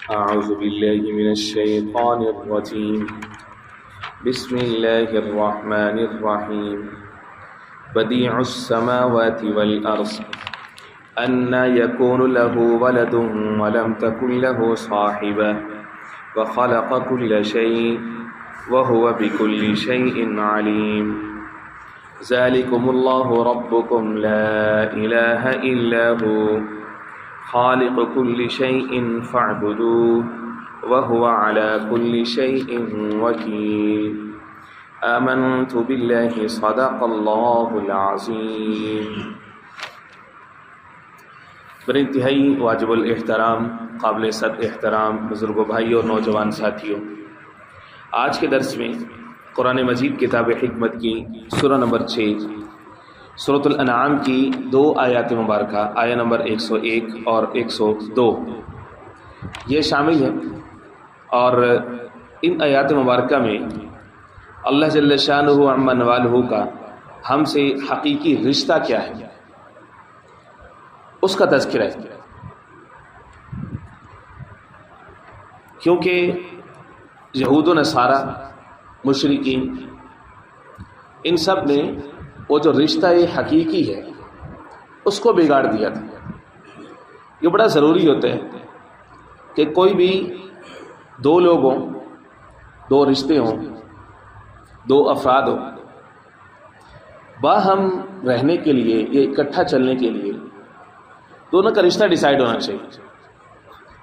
أعوذ بالله من الشيطان الرجيم بسم الله الرحمن الرحيم بديع السماوات والأرض أنى يكون له ولد ولم تكن له صاحبة وخلق كل شيء وهو بكل شيء عليم ذلكم الله ربكم لا إله إلا هو خالق كل شيء فاعبدوه وهو على كل شيء وكيل آمنت بالله صدق الله العظيم۔ بر انتہائی واجب الاحترام، قابل صد احترام بزرگوں، بھائیوں اور نوجوان ساتھیوں، آج کے درس میں قرآن مجید کتاب حکمت کی سورہ نمبر 6 سورۃ الانعام کی 2 آیات مبارکہ، آیہ نمبر 101 اور 102 یہ شامل ہیں، اور ان آیات مبارکہ میں اللہ جل شانہ عما نوالہ کا ہم سے حقیقی رشتہ کیا ہے اس کا تذکرہ ہے، کیونکہ یہود و نصارہ، مشرکین، ان سب نے وہ جو رشتہ حقیقی ہے اس کو بگاڑ دیا تھا۔ یہ بڑا ضروری ہوتا ہے کہ کوئی بھی دو لوگ ہوں، دو رشتے ہوں، دو افراد ہوں، باہم رہنے کے لیے یا اکٹھا چلنے کے لیے دونوں کا رشتہ ڈیسائیڈ ہونا چاہیے۔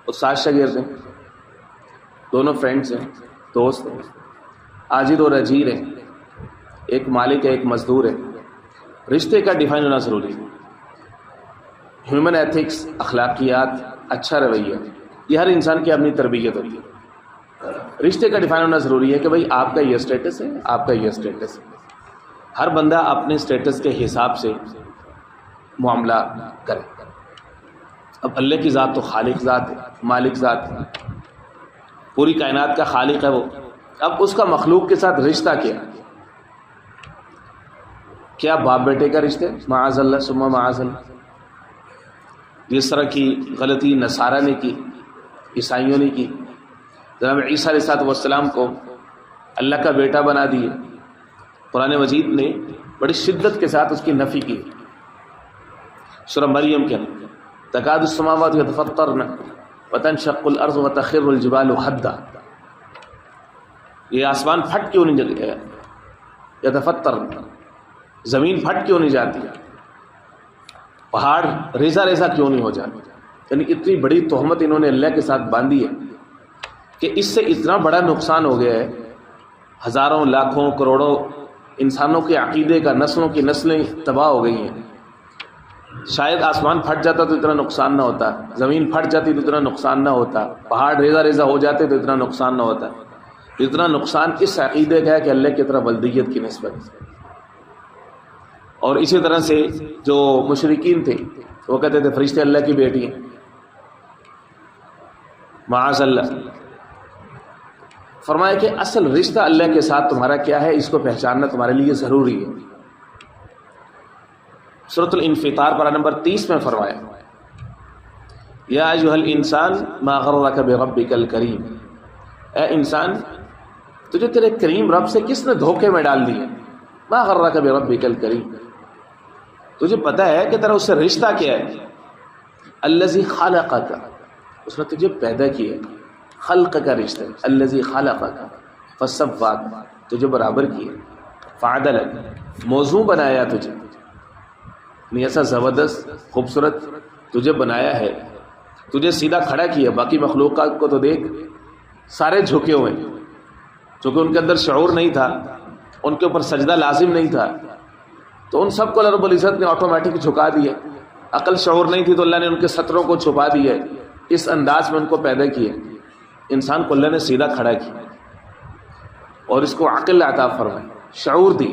استاد شاگرد ہیں، دونوں فرینڈز ہیں، دوست ہیں، آجر اور اجیر ہیں، ایک مالک ہے ایک مزدور ہے، رشتے کا ڈیفائن ہونا ضروری ہے۔ ہیومن ایتھکس، اخلاقیات، اچھا رویہ، یہ ہر انسان کی اپنی تربیت ہوتی ہے۔ رشتے کا ڈیفائن ہونا ضروری ہے کہ بھئی آپ کا یہ اسٹیٹس ہے، آپ کا یہ اسٹیٹس ہے، ہر بندہ اپنے اسٹیٹس کے حساب سے معاملہ کرے۔ اب اللہ کی ذات تو خالق ذات ہے، مالک ذات ہے، پوری کائنات کا خالق ہے وہ، اب اس کا مخلوق کے ساتھ رشتہ کیا باپ بیٹے کا رشتہ؟ معاذ اللہ ثم معاذ اللہ۔ جس طرح کی غلطی نصارہ نے کی، عیسائیوں نے کی، جناب عیسیٰ علیہ السلام کو اللہ کا بیٹا بنا دیے۔ قرآن مجید نے بڑی شدت کے ساتھ اس کی نفی کی۔ سورہ مریم کے اندر تکاد السماوات یتفطرن وتنشق الارض وتخر الجبال ہدا، یہ آسمان پھٹ کیوں نہیں جاتی ہے؟ یتفطرن، زمین پھٹ کیوں نہیں جاتی؟ پہاڑ ریزہ ریزہ کیوں نہیں ہو جاتی؟ یعنی اتنی بڑی تہمت انہوں نے اللہ کے ساتھ باندھی ہے کہ اس سے اتنا بڑا نقصان ہو گیا ہے، ہزاروں لاکھوں کروڑوں انسانوں کے عقیدے کا، نسلوں کی نسلیں تباہ ہو گئی ہیں۔ شاید آسمان پھٹ جاتا تو اتنا نقصان نہ ہوتا، زمین پھٹ جاتی تو اتنا نقصان نہ ہوتا، پہاڑ ریزہ ریزہ ہو جاتے تو اتنا نقصان نہ ہوتا۔ اتنا نقصان اس عقیدے کا ہے کہ اللہ کی طرف ولدیت کی نسبت۔ اور اسی طرح سے جو مشرکین تھے وہ کہتے تھے فرشتے اللہ کی بیٹی ہیں، معاذ اللہ۔ فرمایا کہ اصل رشتہ اللہ کے ساتھ تمہارا کیا ہے، اس کو پہچاننا تمہارے لیے ضروری ہے۔ سورۃ الانفطار پارہ نمبر 30 میں فرمایا یا ایھا الانسان ما غرک بربک الکریم، اے انسان تجھے تیرے کریم رب سے کس نے دھوکے میں ڈال دیا؟ ما غرک بربک الکریم، تجھے پتہ ہے کہ تیرا اس سے رشتہ کیا ہے؟ الذی خلقک، اس نے تجھے پیدا کیا، خلق کا رشتہ، الذی خلقک فسواک، تجھے برابر کیا، فعدلک، موزوں بنایا تجھے، ایسا زبردست خوبصورت تجھے بنایا ہے، تجھے سیدھا کھڑا کیا۔ باقی مخلوقات کو تو دیکھ، سارے جھکے ہوئے، چونکہ ان کے اندر شعور نہیں تھا، ان کے اوپر سجدہ لازم نہیں تھا، تو ان سب کو اللہ رب العزت نے آٹومیٹک جھکا دیا۔ عقل شعور نہیں تھی تو اللہ نے ان کے ستروں کو چھپا دیا، اس انداز میں ان کو پیدا کیا۔ انسان کو اللہ نے سیدھا کھڑا کیا اور اس کو عقل عطا فرمائی، شعور دی،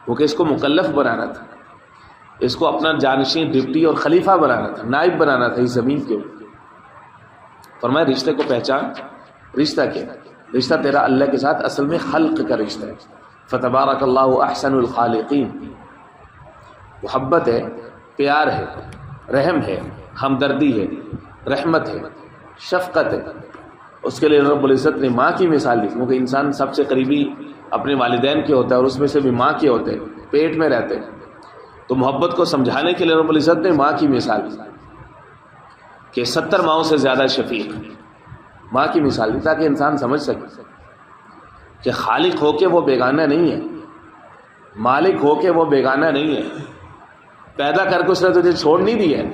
کیونکہ اس کو مکلف بنانا تھا، اس کو اپنا جانشین، ڈپٹی اور خلیفہ بنانا تھا، نائب بنانا تھا اس زمین کے اوپر۔ فرمایا رشتے کو پہچان، رشتہ کیا؟ رشتہ تیرا اللہ کے ساتھ اصل میں خلق کا رشتہ ہے۔ فتبارک اللہ احسن الخالقین، محبت ہے، پیار ہے، رحم ہے، ہمدردی ہے، رحمت ہے، شفقت ہے. اس کے لیے رب العزت نے ماں کی مثال دی، کیونکہ انسان سب سے قریبی اپنے والدین کے ہوتا ہے، اور اس میں سے بھی ماں کے ہوتے ہیں، پیٹ میں رہتے ہیں. تو محبت کو سمجھانے کے لیے رب العزت نے ماں کی مثال دی کہ 70 ماؤں سے زیادہ شفیق. ماں کی مثال دی تاکہ انسان سمجھ سکے کہ خالق ہو کے وہ بیگانہ نہیں ہے، مالک ہو کے وہ بیگانہ نہیں ہے، پیدا کر کے اس نے تجھے چھوڑ نہیں دیا ہے،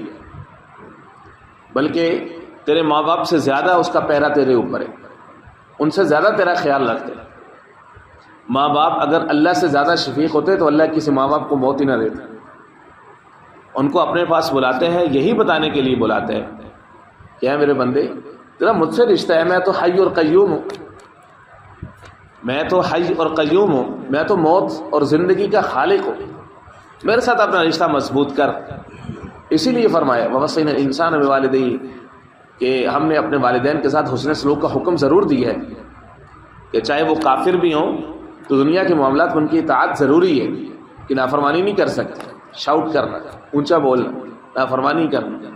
بلکہ تیرے ماں باپ سے زیادہ اس کا پہرا تیرے اوپر ہے، ان سے زیادہ تیرا خیال رکھتے. ماں باپ اگر اللہ سے زیادہ شفیق ہوتے تو اللہ کسی ماں باپ کو موت ہی نہ دیتے. ان کو اپنے پاس بلاتے ہیں، یہی بتانے کے لیے بلاتے ہیں کہ اے میرے بندے تیرا مجھ سے رشتہ ہے، میں تو حی اور قیوم ہوں، میں تو حی اور قیوم ہوں، میں تو موت اور زندگی کا خالق ہوں، میرے ساتھ اپنا رشتہ مضبوط کر. اسی لیے فرمایا ووصینا الانسان بوالدیہ کہ ہم نے اپنے والدین کے ساتھ حسن سلوک کا حکم ضرور دیا ہے کہ چاہے وہ کافر بھی ہوں تو دنیا کے معاملات میں ان کی اطاعت ضروری ہے، کہ نافرمانی نہیں کر سکتے. شاؤٹ کرنا، اونچا بولنا، نافرمانی کرنا،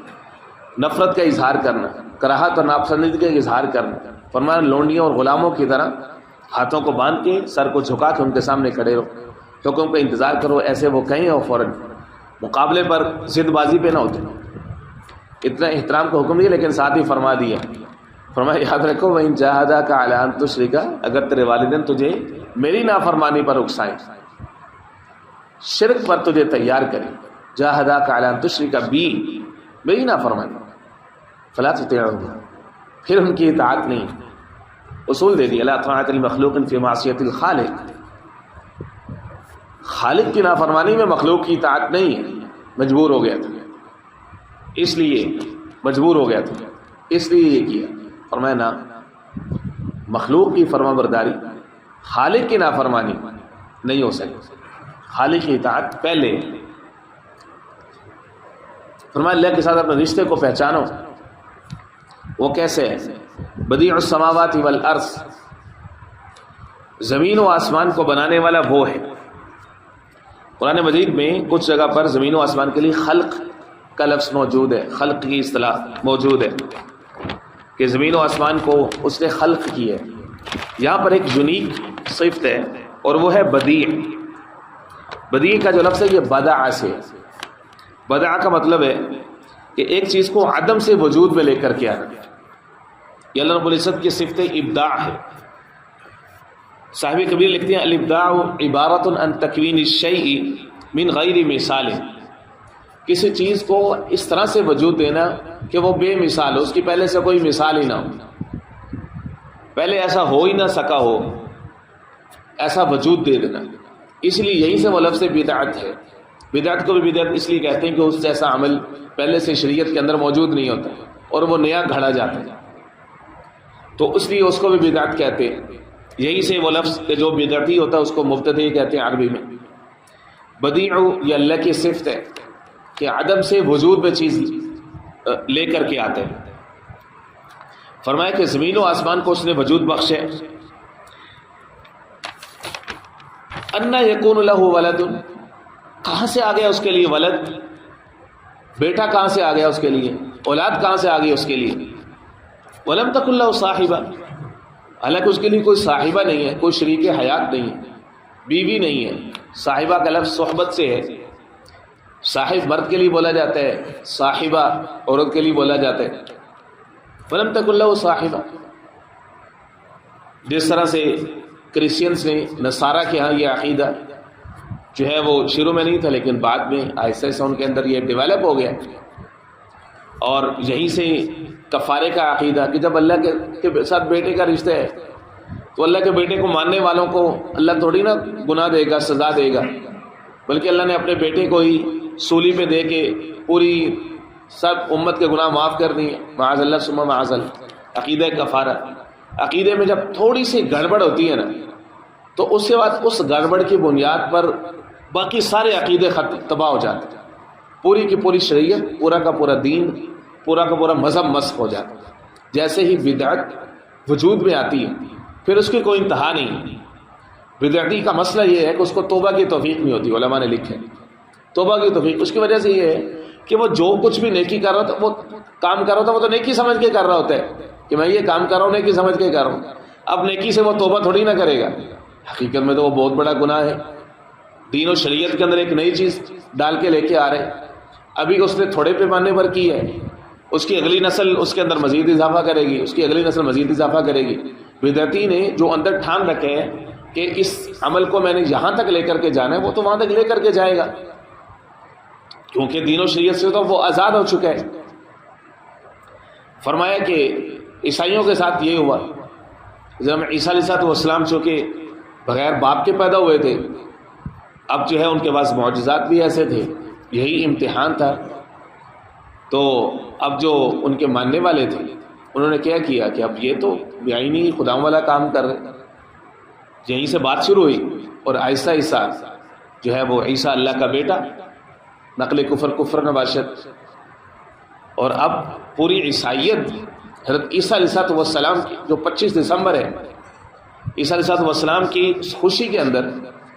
نفرت کا اظہار کرنا، کراہت اور ناپسندیدگی کا اظہار کرنا. فرمایا لونڈیوں اور غلاموں کی طرح ہاتھوں کو باندھ کے سر کو جھکا کے ان کے سامنے کھڑے رہو، حکم کا انتظار کرو، ایسے وہ کہیں اور فوراً مقابلے پر ضد بازی پہ نہ ہوتے. اتنا احترام کا حکم دیا، لیکن ساتھ ہی فرما دیا، فرمایا یاد رکھو وَإِن جَاهَدَاكَ عَلَىٰ أَن تُشْرِكَ، اگر تیرے والدین تجھے میری نافرمانی پر اکسائیں، شرک پر تجھے تیار کریں، جَاهَدَاكَ عَلَىٰ أَن تُشْرِكَ بِي، میری نافرمانی، فَلَا تُطِعْهُمَا، پھر ان کی اطاعت نہیں. اصول دے دیا لا طاعۃ لمخلوق فی معصیۃ الخالق، خالق کی نافرمانی میں مخلوق کی اطاعت نہیں ہے. مجبور ہو گیا تھا، اس لیے مجبور ہو گیا تھا، اس لیے یہ کیا. فرمایا نا، مخلوق کی فرما برداری، خالق کی نافرمانی نہیں ہو سکتی، خالق کی اطاعت پہلے. فرمایا اللہ کے ساتھ اپنے رشتے کو پہچانو. وہ کیسے ہے؟ بدیع السماوات والارض، زمین و آسمان کو بنانے والا وہ ہے. قرآن مجید میں کچھ جگہ پر زمین و آسمان کے لیے خلق کا لفظ موجود ہے، خلق کی اصطلاح موجود ہے کہ زمین و آسمان کو اس نے خلق کی ہے. یہاں پر ایک یونیک صفت ہے اور وہ ہے بدیع. بدیع کا جو لفظ ہے یہ بدع سے، بدع کا مطلب ہے کہ ایک چیز کو عدم سے وجود میں لے کر کے آنا. یہ اللہ رب العزت کی صفت ابداع ہے. صاحب کبیر لکھتے ہیں الابداع عبارت عن تکوین الشیء من غیر مثال، کسی چیز کو اس طرح سے وجود دینا کہ وہ بے مثال ہو، اس کی پہلے سے کوئی مثال ہی نہ ہو، پہلے ایسا ہو ہی نہ سکا ہو، ایسا وجود دے دینا. اس لیے یہیں سے وہ لفظ بدعت ہے. بدعت کو بھی بدعت اس لیے کہتے ہیں کہ اس جیسا عمل پہلے سے شریعت کے اندر موجود نہیں ہوتا اور وہ نیا گھڑا جاتا ہے، تو اس لیے اس کو بھی بدعت کہتے ہیں. یہی سے وہ لفظ کہ جو بدعتی ہوتا ہے اس کو مبتدی کہتے ہیں عربی میں. بدیع یہ اللہ کی صفت ہے کہ عدم سے وجود میں چیز لے کر کے آتے ہیں. فرمایا کہ زمین و آسمان کو اس نے وجود بخشے. انا یکون لہ ولد، کہاں سے آ گیا اس کے لیے ولد، بیٹا کہاں سے آ گیا اس کے لیے، اولاد کہاں سے آ گئی اس کے لیے. ولم تکن لہ صاحبہ، حالانکہ اس کے لیے کوئی صاحبہ نہیں ہے، کوئی شریک حیات نہیں ہے، بیوی نہیں ہے. صاحبہ کا لفظ صحبت سے ہے. صاحب مرد کے لیے بولا جاتا ہے، صاحبہ عورت کے لیے بولا جاتا ہے. ولم تکن لہ صاحبہ، جس طرح سے کرسچنس نے، نصارہ کے ہاں یہ عقیدہ جو ہے وہ شروع میں نہیں تھا لیکن بعد میں آہستہ آہستہ ان کے اندر یہ ڈیولپ ہو گیا. اور یہیں سے کفارے کا عقیدہ کہ جب اللہ کے ساتھ بیٹے کا رشتہ ہے تو اللہ کے بیٹے کو ماننے والوں کو اللہ تھوڑی نا گناہ دے گا، سزا دے گا، بلکہ اللہ نے اپنے بیٹے کو ہی سولی پہ دے کے پوری سب امت کے گناہ معاف کر دیے. معاذ اللہ ثم معاذ اللہ. عقیدہ کفارہ، عقیدے میں جب تھوڑی سی گڑبڑ ہوتی ہے نا تو اس کے بعد اس گڑبڑ کی بنیاد پر باقی سارے عقیدے تباہ ہو جاتے ہیں. پوری کی پوری شریعت، پورا کا پورا دین، پورا کا پورا مذہب مسخ ہو جاتا ہے. جیسے ہی بدعت وجود میں آتی ہے پھر اس کی کوئی انتہا نہیں. بدعتی کا مسئلہ یہ ہے کہ اس کو توبہ کی توفیق نہیں ہوتی. علماء نے لکھے توبہ کی توفیق، اس کی وجہ سے یہ ہے کہ وہ جو کچھ بھی نیکی کر رہا تھا، وہ کام کر رہا تھا، وہ تو نیکی سمجھ کے کر رہا ہوتا ہے کہ میں یہ کام کر رہا ہوں نیکی سمجھ کے کر رہا ہوں. اب نیکی سے وہ توبہ تھوڑی نہ کرے گا، حقیقت میں تو وہ بہت بڑا گناہ ہے. دین و شریعت کے اندر ایک نئی چیز ڈال کے لے کے آ رہے ہیں، ابھی اس نے تھوڑے پیمانے پر کی ہے، اس کی اگلی نسل اس کے اندر مزید اضافہ کرے گی، اس کی اگلی نسل مزید اضافہ کرے گی. بدعتی نے جو اندر ٹھان رکھے ہیں کہ اس عمل کو میں نے یہاں تک لے کر کے جانا ہے، وہ تو وہاں تک لے کر کے جائے گا، کیونکہ دین و شریعت سے تو وہ آزاد ہو چکا ہے. فرمایا کہ عیسائیوں کے ساتھ یہ ہوا، جب عیسیٰ علیہ السلام چونکہ بغیر باپ کے پیدا ہوئے تھے، اب جو ہے ان کے پاس معجزات بھی ایسے تھے، یہی امتحان تھا. تو اب جو ان کے ماننے والے تھے انہوں نے کیا کیا کہ اب یہ تو بیائی خدا والا کام کر رہے. یہیں سے بات شروع ہوئی اور آہستہ آہستہ جو ہے وہ عیسیٰ اللہ کا بیٹا، نقل کفر کفر نباشت. اور اب پوری عیسائیت حضرت عیسیٰ علیہ السلام کی جو 25 دسمبر ہے، عیسیٰ علیہ السلام کی خوشی کے اندر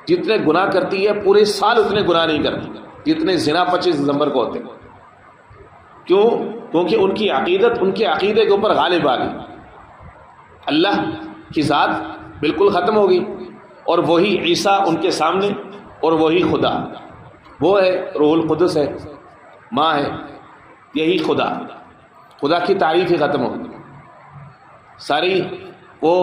جتنے گناہ کرتی ہے پورے سال اتنے گناہ نہیں کرتی جتنے زنا 25 دسمبر کو ہوتے. کیوں؟ کیونکہ ان کی عقیدت ان کے عقیدے کے اوپر غالب آ گئی. اللہ کی ذات بالکل ختم ہوگی اور وہی عیسیٰ ان کے سامنے، اور وہی خدا، وہ ہے روح القدس ہے، ماں ہے، یہی خدا. خدا کی تعریف ہی ختم ہوگی ساری. وہ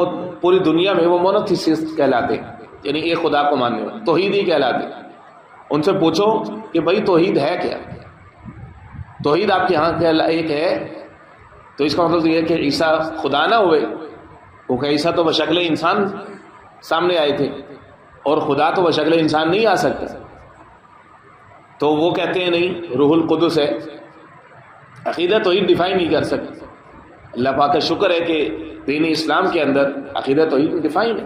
پوری دنیا میں وہ مونوتھیسٹ کہلاتے، یعنی ایک خدا کو ماننے والے توحیدی کہلاتے. ان سے پوچھو کہ بھائی توحید ہے کیا؟ توحید آپ کے ہاں ایک ہے، تو اس کا مطلب یہ ہے کہ عیسیٰ خدا نہ ہوئے، کیونکہ عیسیٰ تو بشکل انسان سامنے آئے تھے اور خدا تو بشکل انسان نہیں آ سکتا. تو وہ کہتے ہیں نہیں، روح القدس ہے. عقیدہ توحید ڈیفائن نہیں کر سکتے. اللہ پاک کا شکر ہے کہ دین اسلام کے اندر عقیدہ توحید ڈیفائن ہے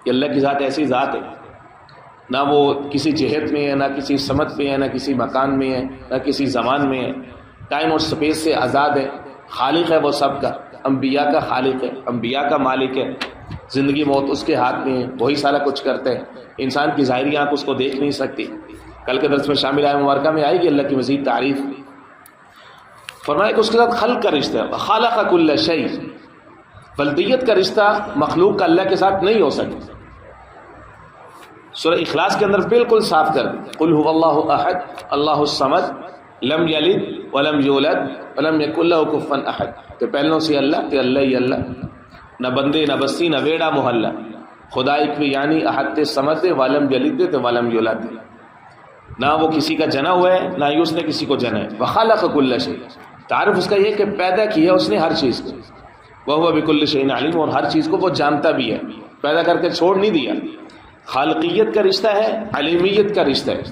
کہ اللہ کی ذات ایسی ذات ہے، نہ وہ کسی جہت میں ہے، نہ کسی سمت میں ہے، نہ کسی مکان میں ہے، نہ کسی زمان میں ہے، ٹائم اور سپیس سے آزاد ہے. خالق ہے وہ سب کا، انبیاء کا خالق ہے، انبیاء کا مالک ہے، زندگی موت اس کے ہاتھ میں ہے، وہی سارا کچھ کرتے ہیں. انسان کی ظاہری آنکھ اس کو دیکھ نہیں سکتی. کل کے درس میں شامل آئے مبارکہ میں آئے گی اللہ کی مزید تعریف. فرمایا کہ اس کے ساتھ خلق کا رشتہ ہے، خالق کل شیء. ولدیت کا رشتہ مخلوق کا اللہ کے ساتھ نہیں ہو سکتا. سورہ اخلاص کے اندر بالکل صاف کر دیں، قل هو اللہ احد اللہ الصمد لم یلد ولم یولد ولم یکن لہ کفوا احد. تو پہلوں سے اللہ کہ اللہ ہی اللہ، نہ بندے نہ بستی نہ ویڑا محلہ، خدا ایک بھی یعنی احد صمد دے، ولم یلد دے ولم یولد دے، نہ وہ کسی کا جنا ہوا ہے نہ ہی اس نے کسی کو جنا ہے. وخلق کل شیء، تعارف اس کا یہ کہ پیدا کیا اس نے ہر چیز کو، وہو بکل شیء علیم، اور ہر چیز کو وہ جانتا بھی ہے، پیدا کر کے چھوڑ نہیں دیا. خالقیت کا رشتہ ہے، علیمیت کا رشتہ ہے.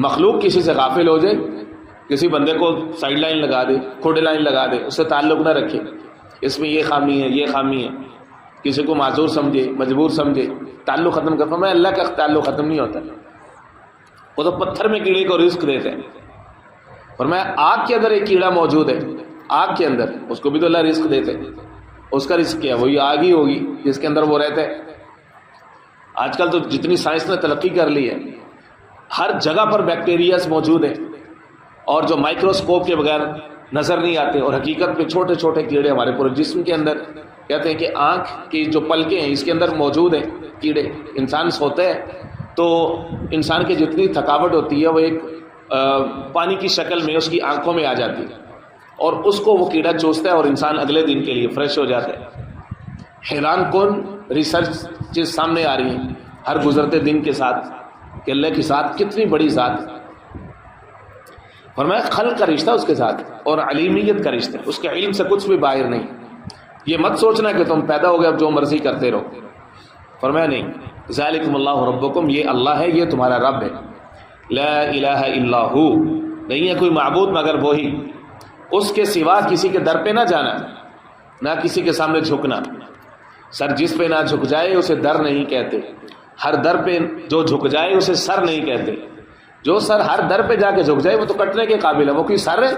مخلوق کسی سے غافل ہو جائے، کسی بندے کو سائڈ لائن لگا دے، کھوڑے لائن لگا دے، اس سے تعلق نہ رکھے، اس میں یہ خامی ہے یہ خامی ہے، کسی کو معذور سمجھے مجبور سمجھے، تعلق ختم کر. میں اللہ کا تعلق ختم نہیں ہوتا. وہ تو پتھر میں کیڑے کو رزق دیتے ہیں. اور میں آگ کے اندر ایک کیڑا موجود ہے، آگ کے اندر، اس کو بھی تو اللہ رزق دیتے ہیں. اس کا رزق کیا؟ وہی آگ ہی ہوگی جس کے اندر وہ رہتے ہیں. آج کل تو جتنی سائنس نے ترقی کر لی ہے، ہر جگہ پر بیکٹیریاز موجود ہیں، اور جو مائکروسکوپ کے بغیر نظر نہیں آتے، اور حقیقت میں چھوٹے چھوٹے کیڑے ہمارے پورے جسم کے اندر. کہتے ہیں کہ آنکھ کی جو پلکیں ہیں اس کے اندر موجود ہیں کیڑے. انسان سوتا ہے تو انسان کی جتنی تھکاوٹ ہوتی ہے وہ ایک پانی کی شکل میں اس کی آنکھوں میں آ جاتی ہے، اور اس کو وہ کیڑا چوستا ہے اور انسان اگلے دن کے لیے فریش ہو جاتا ہے. حیران کن ریسرچ چیز سامنے آ رہی ہے ہر گزرتے دن کے ساتھ کہ اللہ کی ذات کتنی بڑی ذات ہے. فرمایا خلق کا رشتہ اس کے ساتھ اور علیمیت کا رشتہ، اس کے علم سے کچھ بھی باہر نہیں. یہ مت سوچنا کہ تم پیدا ہو گئے اب جو مرضی کرتے رہو. فرمایا نہیں، ذالکم اللہ ربکم، یہ اللہ ہے، یہ تمہارا رب ہے. لا الہ الا ہو، نہیں ہے کوئی معبود مگر وہی. اس کے سوا کسی کے در پہ نہ جانا، نہ کسی کے سامنے جھکنا. سر جس پہ نہ جھک جائے اسے در نہیں کہتے، ہر در پہ جو جھک جائے اسے سر نہیں کہتے. جو سر ہر در پہ جا کے جھک جائے وہ تو کٹنے کے قابل ہے. وہ کوئی سر ہے؟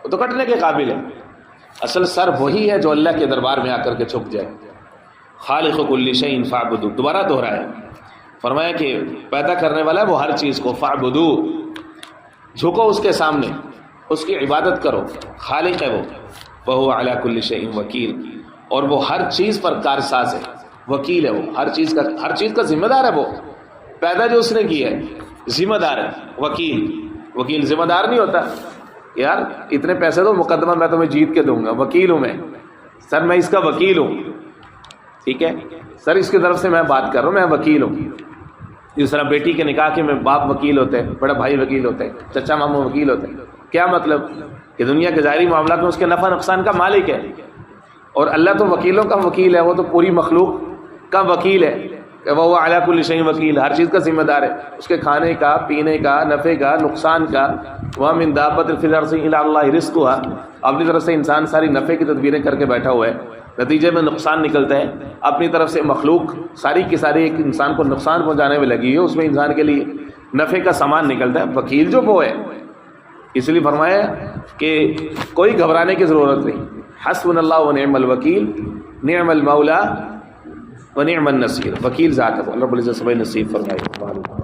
وہ تو کٹنے کے قابل ہے. اصل سر وہی ہے جو اللہ کے دربار میں آ کر کے جھک جائے. خالق کل شیء فاعبدو، دوبارہ دہرایا. فرمایا کہ پیدا کرنے والا ہے وہ ہر چیز کو، فاعبدو، جھکو اس کے سامنے. اس کی عبادت کرو، خالق ہے وہ، وَهُوَ عَلَى كُلِّ شَيْءٍ وَكِيلٌ، اور وہ ہر چیز پر کارساز ہے، وکیل ہے وہ، ہر چیز کا ذمہ دار ہے وہ، پیدا جو اس نے کی ہے ذمہ دار ہے۔ وکیل ذمہ دار نہیں ہوتا، یار اتنے پیسے دو مقدمہ میں تمہیں جیت کے دوں گا، وکیل ہوں میں، سر میں اس کا وکیل ہوں، ٹھیک ہے سر اس کی طرف سے میں بات کر رہا ہوں، میں وکیل ہوں۔ جس طرح بیٹی کے نکاح کے میں باپ وکیل ہوتے ہیں، بڑا بھائی وکیل ہوتے ہیں، چچا ماموں وکیل ہوتے ہیں۔ کیا مطلب کہ دنیا کے ظاہری معاملات میں اس کے نفع نقصان کا مالک ہے، اور اللہ تو وکیلوں کا وکیل ہے، وہ تو پوری مخلوق کا وکیل ہے کہ وہ علی کل شیء وکیل، ہر چیز کا ذمہ دار ہے، اس کے کھانے کا، پینے کا، نفع کا، نقصان کا۔ وَمِن دَابَّةٍ فِي الْأَرْضِ إِلَّا اللَّهِ رِزْقُهَا، اپنی طرف سے انسان ساری نفع کی تدبیریں کر کے بیٹھا ہوا ہے، نتیجے میں نقصان نکلتا ہے، اپنی طرف سے مخلوق ساری کی ساری ایک انسان کو نقصان پہنچانے میں لگی ہے، اس میں انسان کے لیے نفع کا سامان نکلتا ہے، وکیل جو وہ ہے۔ اس لیے فرمایا کہ کوئی گھبرانے کی ضرورت نہیں، حسبنا اللہ ونعم الوکیل، نعم المولا ونعم النصیر، وکیل ذات ہے، اللہ رب العزت سب نصیب فرمائے۔